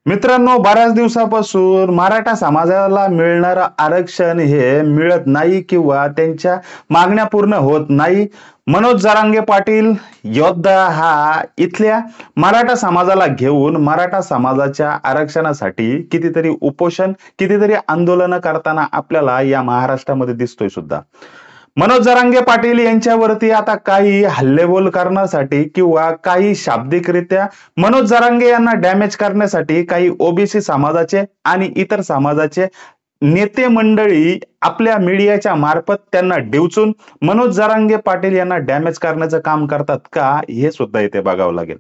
मित्रांनो, बऱ्याच दिवसापासून मराठा समाजाला मिळणारं आरक्षण हे मिळत नाही किंवा त्यांच्या मागण्या पूर्ण होत नाही. मनोज जरांगे पाटील योद्धा हा इथल्या मराठा समाजाला घेऊन मराठा समाजाच्या आरक्षणासाठी कितीतरी उपोषण, कितीतरी आंदोलनं करताना आपल्याला या महाराष्ट्रामध्ये दिसतोय सुद्धा. मनोज जरांगे पाटील यांच्यावरती आता काही हल्लेबोल करण्यासाठी किंवा काही शाब्दिकरित्या मनोज जरांगे यांना डॅमेज करण्यासाठी काही ओबीसी समाजाचे आणि इतर समाजाचे नेते मंडळी आपल्या मीडियाच्या मार्फत त्यांना डिवचून मनोज जरांगे पाटील यांना डॅमेज करण्याचं काम करतात का, हे सुद्धा इथे बघावं लागेल.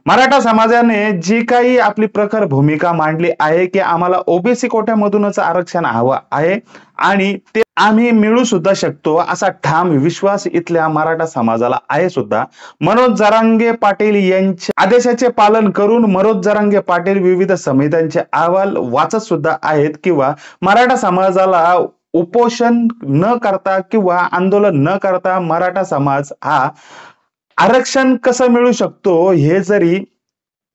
मराठा समाजाने जी काही आपली प्रखर भूमिका मांडली आहे की आम्हाला ओबीसी कोट्यामधूनच आरक्षण हवं आहे आणि ते आम्ही मिळू सुद्धा शकतो, असा ठाम विश्वास इथल्या मराठा समाजाला आहे सुद्धा. मनोज जरांगे पाटील यांच्या आदेशाचे पालन करून मनोज जरांगे पाटील विविध समित्यांचे अहवाल वाचत सुद्धा आहेत किंवा मराठा समाजाला उपोषण न करता किंवा आंदोलन न करता मराठा समाज हा आरक्षण कसं मिळू शकतो हे जरी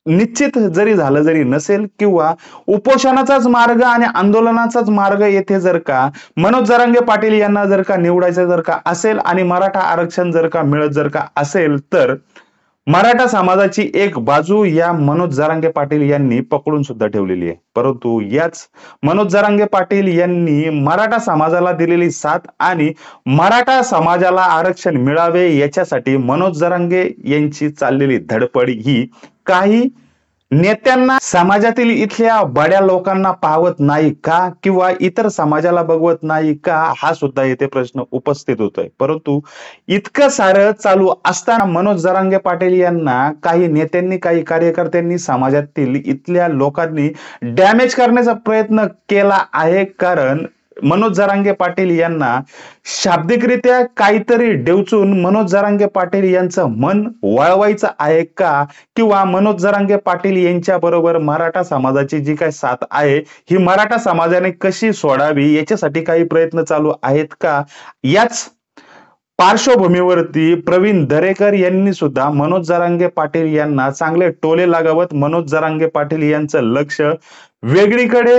निश्चित जरी झालं जरी नसेल किंवा उपोषणाचाच मार्ग आणि आंदोलनाचाच मार्ग येथे जर का मनोज जरांगे पाटील यांना जर का निवडायचं जर का असेल आणि मराठा आरक्षण जर का मिळत जर का असेल तर मराठा समाजाची एक बाजू या मनोज जरांगे पाटील यांनी पकडून सुद्धा ठेवलेली आहे. परंतु याच मनोज जरांगे पाटील यांनी मराठा समाजाला दिलेली साथ आणि मराठा समाजाला आरक्षण मिळावे याच्यासाठी मनोज जरांगे यांची चाललेली धडपड ही काही नेत्यांना, समाजातील इथल्या बड्या लोकांना पाहवत नाही का किंवा इतर समाजाला बघवत नाही का, हा सुद्धा येथे प्रश्न उपस्थित होतोय. परंतु इतकं सारं चालू असताना मनोज जरांगे पाटील यांना काही नेत्यांनी, काही कार्यकर्त्यांनी, समाजातील इथल्या लोकांनी डॅमेज करण्याचा प्रयत्न केला आहे. कारण मनोज जरांगे पाटील यांना शाब्दिकरित्या काहीतरी डिवचून मनोज जरांगे पाटील यांचं मन वळवायचं आहे का किंवा मनोज जरांगे पाटील यांच्या बरोबर मराठा समाजाची जी काही साथ आहे ही मराठा समाजाने कशी सोडावी याच्यासाठी काही प्रयत्न चालू आहेत का, याच पार्श्वभूमीवरती प्रवीण दरेकर यांनी सुद्धा मनोज जरांगे पाटील यांना चांगले टोले लगावत मनोज जरांगे पाटील यांचं लक्ष वेगळीकडे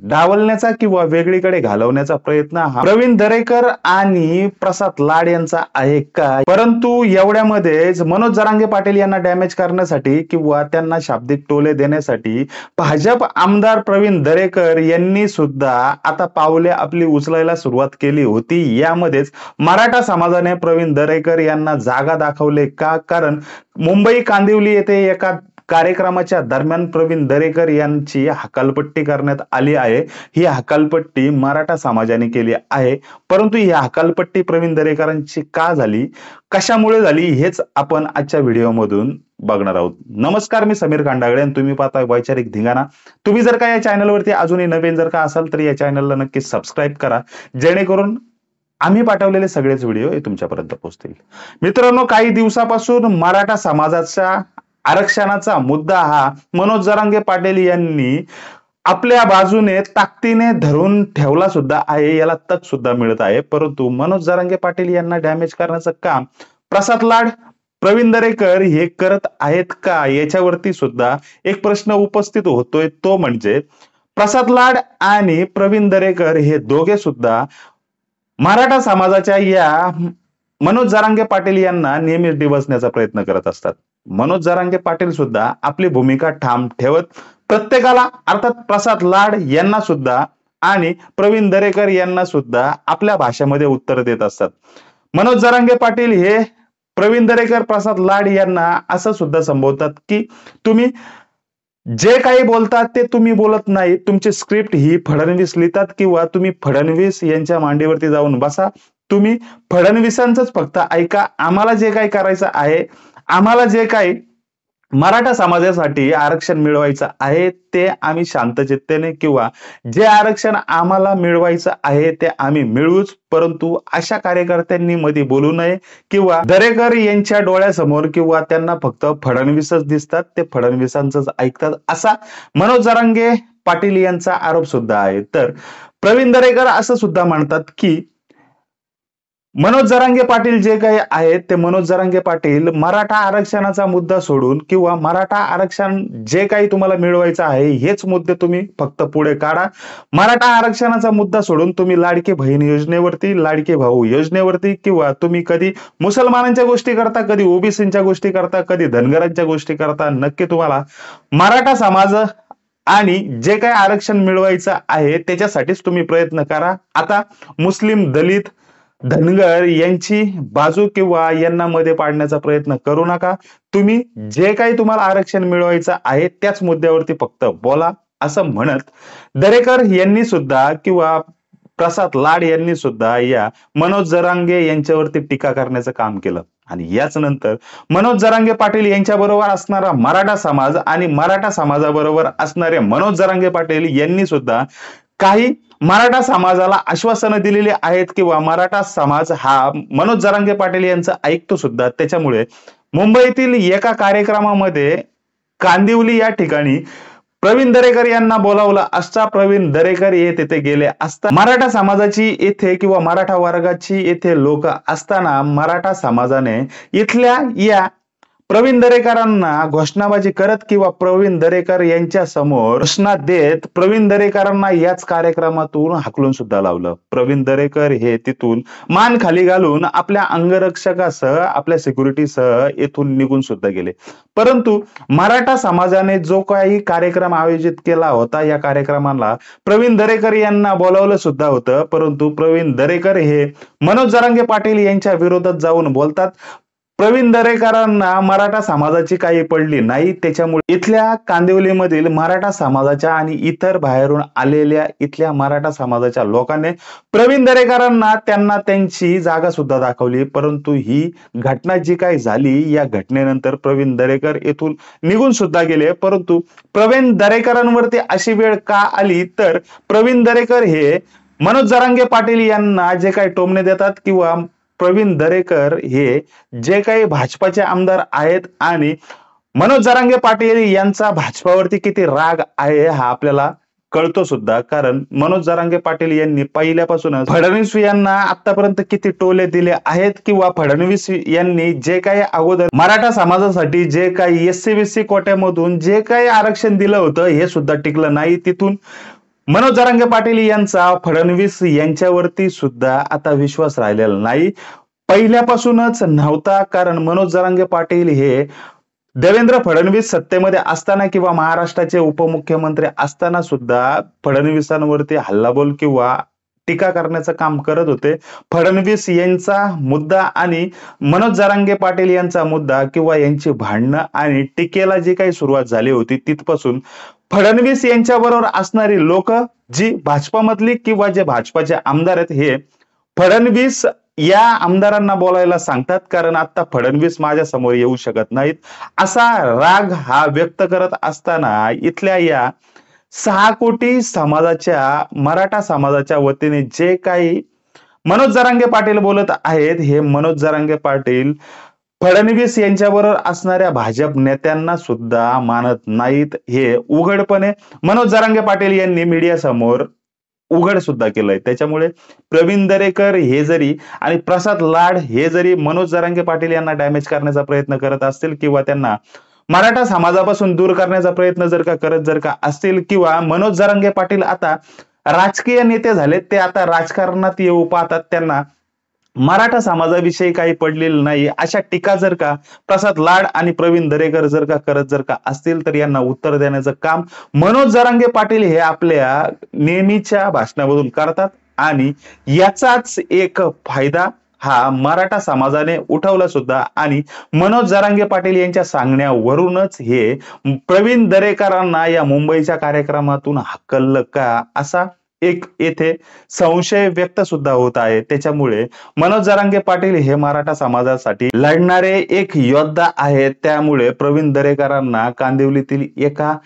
डावलण्याचा किंवा वेगळीकडे घालवण्याचा प्रयत्न हा प्रवीण दरेकर आणि प्रसाद लाड यांचा आहे का. परंतु एवढ्यामध्येच मनोज जरांगे पाटील यांना डॅमेज करण्यासाठी किंवा त्यांना शाब्दिक टोले देण्यासाठी भाजप आमदार प्रवीण दरेकर यांनी सुद्धा आता पावले आपली उचलायला सुरुवात केली होती. यामध्येच मराठा समाजाने प्रवीण दरेकर यांना जागा दाखवले का, कारण मुंबई कांदिवली येथे एका कार्यक्रमाच्या दरम्यान प्रवीण दरेकर यांची हकालपट्टी करण्यात आली आहे. ही हकालपट्टी मराठा समाजाने केली आहे. परंतु ही हकालपट्टी प्रवीण दरेकरांची का झाली, कशामुळे झाली, हेच आपण आजच्या व्हिडिओमधून बघणार आहोत. नमस्कार, मी समीर कांडागळे आणि तुम्ही पाहताय वैचारिक धिंगाणा. तुम्ही जर का या चॅनलवरती अजूनही नवीन जर का असाल तर या चॅनलला नक्की सबस्क्राईब करा, जेणेकरून आम्ही पाठवलेले सगळेच व्हिडिओ हे तुमच्यापर्यंत पोहोचतील. मित्रांनो, काही दिवसापासून मराठा समाजाच्या आरक्षणाचा मुद्दा हा मनोज जरांगे पाटील यांनी आपल्या बाजूने ताकदीने धरून ठेवला सुद्धा आहे, याला तक सुद्धा मिळत आहे. परंतु मनोज जरांगे पाटील यांना डॅमेज करण्याचं काम प्रसाद लाड, प्रवीण दरेकर हे करत आहेत का, याच्यावरती सुद्धा एक प्रश्न उपस्थित होतोय. तो म्हणजे प्रसाद लाड आणि प्रवीण दरेकर हे दोघे सुद्धा मराठा समाजाच्या या मनोज जरांगे पाटील यांना नेहमीच डिवचण्याचा प्रयत्न करत असतात. मनोज जरांगे पाटील सुद्धा आपली भूमिका ठाम ठेवत प्रत्येकाला, अर्थात प्रसाद लाड यांना सुद्धा आणि प्रवीण दरेकर यांना सुद्धा आपल्या भाषेमध्ये उत्तर देत असतात. मनोज जरांगे पाटील हे प्रवीण दरेकर, प्रसाद लाड यांना असं सुद्धा संबोधतात की तुम्ही जे काही बोलतात ते तुम्ही बोलत नाही, तुमची स्क्रिप्ट ही फडणवीस लिहितात किंवा तुम्ही फडणवीस यांच्या मांडीवरती जाऊन बसा, तुम्ही फडणवीसांचंच फक्त ऐका. आम्हाला जे काही करायचं आहे, आम्हाला जे काही मराठा समाजासाठी आरक्षण मिळवायचं आहे ते आम्ही शांतचित्तेने किंवा जे आरक्षण आम्हाला मिळवायचं आहे ते आम्ही मिळवूच. परंतु अशा कार्यकर्त्यांनी मध्ये बोलू नये किंवा दरेकर यांच्या डोळ्यासमोर किंवा त्यांना फक्त फडणवीसच दिसतात, ते फडणवीसांचंच ऐकतात, असा मनोज जरांगे पाटील यांचा आरोप सुद्धा आहे. तर प्रवीण दरेकर असं सुद्धा म्हणतात की मनोज जरांगे पाटील जे काही आहेत ते मनोज जरांगे पाटील मराठा आरक्षणाचा मुद्दा सोडून किंवा मराठा आरक्षण जे काही तुम्हाला मिळवायचं आहे हेच मुद्दे तुम्ही फक्त पुढे काढा. मराठा आरक्षणाचा मुद्दा सोडून तुम्ही लाडकी बहीण योजनेवरती, लाडके भाऊ योजनेवरती किंवा तुम्ही कधी मुसलमानांच्या गोष्टी करता, कधी ओबीसींच्या गोष्टी करता, कधी धनगरांच्या गोष्टी करता. नक्की तुम्हाला मराठा समाज आणि जे काही आरक्षण मिळवायचं आहे त्याच्यासाठीच तुम्ही प्रयत्न करा. आता मुस्लिम, दलित, धनगर यांची बाजू किंवा यांना मध्ये पाडण्याचा प्रयत्न करू नका. तुम्ही जे काही तुम्हाला आरक्षण मिळवायचं आहे त्याच मुद्द्यावरती फक्त बोला, असं म्हणत दरेकर यांनी सुद्धा किंवा प्रसाद लाड यांनी सुद्धा या मनोज जरांगे यांच्यावरती टीका करण्याचं काम केलं. आणि याच नंतर मनोज जरांगे पाटील यांच्या बरोबर असणारा मराठा समाज आणि मराठा समाजाबरोबर असणारे मनोज जरांगे पाटील यांनी सुद्धा काही मराठा समाजाला आश्वासनं दिलेली आहेत किंवा मराठा समाज हा मनोज जरांगे पाटील यांचं ऐकतो सुद्धा. त्याच्यामुळे मुंबईतील एका कार्यक्रमामध्ये कांदिवली या ठिकाणी प्रवीण दरेकर यांना बोलावलं असता प्रवीण दरेकर हे तिथे गेले असता मराठा समाजाची येथे किंवा मराठा वर्गाची येथे लोक असताना मराठा समाजाने इथल्या या प्रवीण दरेकरांना घोषणाबाजी करत किंवा प्रवीण दरेकर यांच्या समोर घोषणा देत प्रवीण दरेकरांना याच कार्यक्रमातून हाकलून सुद्धा लावलं. प्रवीण दरेकर हे तिथून मान खाली घालून आपल्या अंगरक्षकासह, आपल्या सिक्युरिटीसह येथून निघून सुद्धा गेले. परंतु मराठा समाजाने जो काही कार्यक्रम आयोजित केला होता या कार्यक्रमाला प्रवीण दरेकर यांना बोलावलं सुद्धा होतं. परंतु प्रवीण दरेकर हे मनोज जरांगे पाटील यांच्या विरोधात जाऊन बोलतात. प्रवीण दरेकरांना मराठा समाजाची काही पडली नाही. त्याच्यामुळे इथल्या कांदिवलीमधील मराठा समाजाच्या आणि इतर बाहेरून आलेल्या इथल्या मराठा समाजाच्या लोकांनी प्रवीण दरेकरांना त्यांना त्यांची जागा सुद्धा दाखवली. परंतु ही घटना जी काही झाली या घटनेनंतर प्रवीण दरेकर येथून निघून सुद्धा गेले. परंतु प्रवीण दरेकरांवरती अशी वेळ का आली तर प्रवीण दरेकर हे मनोज जरांगे पाटील यांना जे काही टोमणे देतात किंवा प्रवीण दरेकर हे जे काही भाजपाचे आमदार आहेत आणि मनोज जरांगे पाटील यांचा भाजपावरती किती राग आहे हा आपल्याला कळतो सुद्धा. कारण मनोज जरांगे पाटील यांनी पहिल्यापासूनच फडणवीस यांना आतापर्यंत किती टोले दिले आहेत किंवा फडणवीस यांनी जे काही अगोदर मराठा समाजासाठी जे काही SC-BC कोट्यामधून जे काही आरक्षण दिलं होतं हे सुद्धा टिकलं नाही. तिथून मनोज जरांगे पाटील यांचा फडणवीस यांच्यावरती सुद्धा आता विश्वास राहिलेला नाही, पहिल्यापासूनच नव्हता. कारण मनोज जरांगे पाटील हे देवेंद्र फडणवीस सत्तेमध्ये असताना किंवा महाराष्ट्राचे उपमुख्यमंत्री असताना सुद्धा फडणवीसांवरती हल्लाबोल किंवा टीका करण्याचं काम करत होते. फडणवीस यांचा मुद्दा आणि मनोज जरांगे पाटील यांचा मुद्दा किंवा यांची भांडणं आणि टीकेला जी काही सुरुवात झाली होती तिथपासून फडणवीस यांच्या बरोबर असणारी लोक जी भाजपामधली किंवा जे भाजपाचे आमदार आहेत हे फडणवीस या आमदारांना बोलायला सांगतात. कारण आता फडणवीस माझ्या समोर येऊ शकत नाहीत असा राग हा व्यक्त करत असताना इथल्या या 6 कोटी समाजाच्या मराठा समाजाच्या वतीने जे काही मनोज जरांगे पाटील बोलत आहेत हे मनोज जरांगे पाटील फडणवीस यांच्याबरोबर असणाऱ्या भाजप नेत्यांना सुद्धा मानत नाहीत. हे उघडपणे मनोज जरांगे पाटील यांनी मीडिया समोर उघड सुद्धा केलंय. त्याच्यामुळे प्रवीण दरेकर हे जरी आणि प्रसाद लाड हे जरी मनोज जरांगे पाटील यांना डॅमेज करण्याचा प्रयत्न करत असतील किंवा त्यांना मराठा समाजापासून दूर करण्याचा प्रयत्न जर का असतील किंवा मनोज जरांगे पाटील आता राजकीय नेते झाले, ते आता राजकारणात येऊ पाहतात, त्यांना मराठा समाजाविषयी काही पडलेलं नाही अशा टीका जर का प्रसाद लाड आणि प्रवीण दरेकर करत असतील तर यांना उत्तर देण्याचं काम मनोज जरांगे पाटील हे आपल्या नेहमीच्या भाषणामधून करतात. आणि याचाच एक फायदा हा मराठा समाजाने उठवला सुद्धा आणि मनोज जरांगे पाटील यांच्या सांगण्यावरूनच हे प्रवीण दरेकरांना या मुंबईच्या कार्यक्रमातून हकललं का असा एक येथे संशय व्यक्त सुद्धा होत आहे. त्याच्यामुळे मनोज जरांगे पाटील हे मराठा समाजासाठी लढणारे एक योद्धा आहेत. त्यामुळे प्रवीण दरेकरांना कांदिवलीतील एका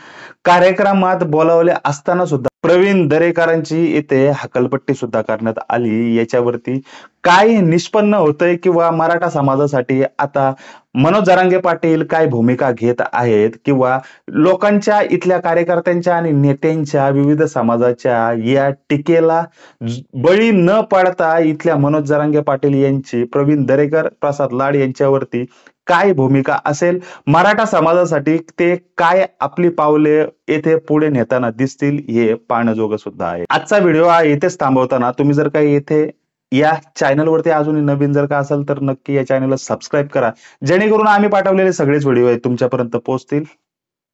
कार्यक्रमात बोलावले असताना सुद्धा प्रवीण दरेकरांची इथे हकालपट्टी सुद्धा करण्यात आली. याच्यावरती काय निष्पन्न होतंय किंवा मराठा समाजासाठी आता मनोज जरांगे पाटील काय भूमिका घेत आहेत किंवा लोकांच्या इथल्या कार्यकर्त्यांच्या आणि नेत्यांच्या विविध समाजाच्या या टीकेला बळी न पडता इथल्या मनोज जरांगे पाटील यांची प्रवीण दरेकर, प्रसाद लाड यांच्यावरती काय भूमिका असेल, मराठा समाजासाठी ते काय आपली पावले येथे पुढे नेताना दिसतील हे पाहणं सुद्धा आहे. आजचा व्हिडिओ हा येथेच थांबवताना तुम्ही जर काही येथे या चॅनलवरती अजूनही नवीन जर का असाल तर नक्की या चॅनलला सबस्क्राईब करा, जेणेकरून आम्ही पाठवलेले सगळेच व्हिडिओ तुमच्यापर्यंत पोहोचतील.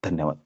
धन्यवाद.